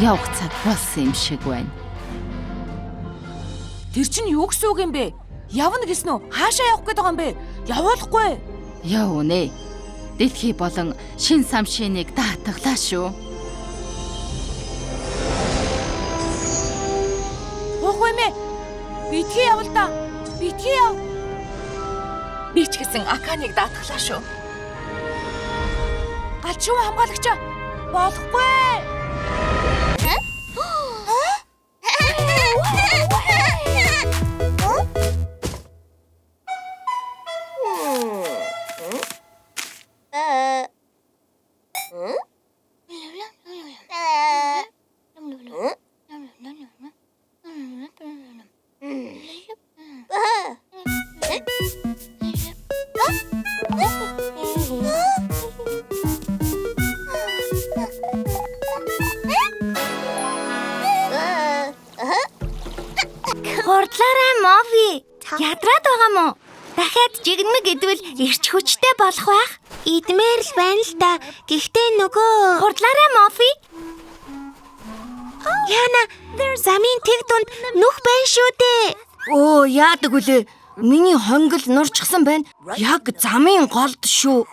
явах цаг болсон юм шиг байна. Тэр чинь юу гэсэн үг юм бэ? Явна гэсэн үү? Хаашаа явах гээд байгаа юм бэ? Явуулахгүй. Яв үнэ. Дэлхий болон шин самшиныг даатгалаа шүү. Уухгүй мэ? Битгий явал та. Битгий яв. Би ч гэсэн Аканыг даатгалаа шүү. Галчуу хамгаалагч болохгүй. Хурдлаарай Мови. Ядраад байгаа мó? Дахиад жигнэмэг идвэл эрч хүчтэй болох байх. Идмээр л байна л да. Гэхдээ нөгөө хурдлаарай Мови. Яна, замын тэг дунд нүх байна шүү дээ. Оо, яадаг үлээ. Миний хонгил нурчсан байна. Яг замын голд шүү.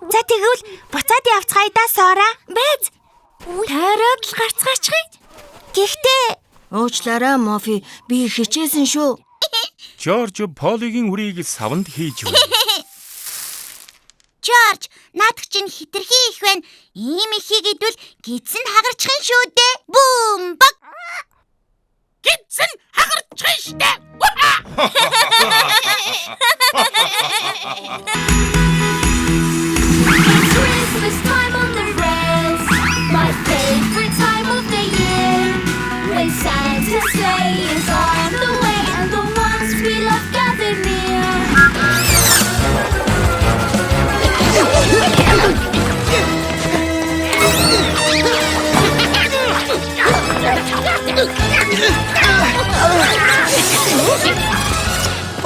За тэгвэл буцаад явцгаая Сора. Бэз. Тойроод л гарцгаачихъя. Гэхдээ уучлаарай Мофи, би хичээсэн шүү. Жорж Полигийн үрийг савнд хийж байна. Жорж, наадах чинь хитрхи их байна. Ийм ихийг идвэл гидсэн хагарчих юм шүү дээ. Бум баг. Гидсэн хагарчих штэ. Christmas time on the reds, my favorite time of the year. When Santa's sleigh is on the way and the ones we love gather near.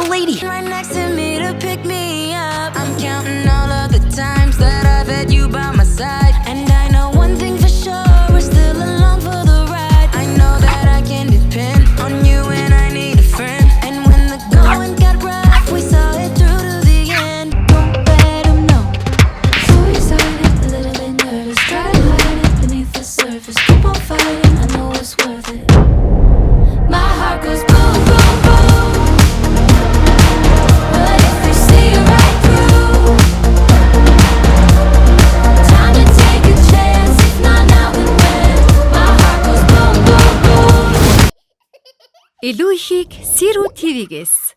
Lady. Right next to me to pick me up. I'm counting all of the times that I've had you by my side. And I know one thing for sure, we're still along for the ride. I know that I can depend on you when I need a friend. And when the going got rough, we saw it through to the end. Don't let 'em know. So excited, a little bit nervous. Try to hide it beneath the surface. Keep on fighting, I know it's worth it. My heart goes boom, boom, boom. But if you see it right through, time to take a chance. If not now, then when? My heart goes boom, boom, boom. Илүү ихийг Сиру ТV-гээс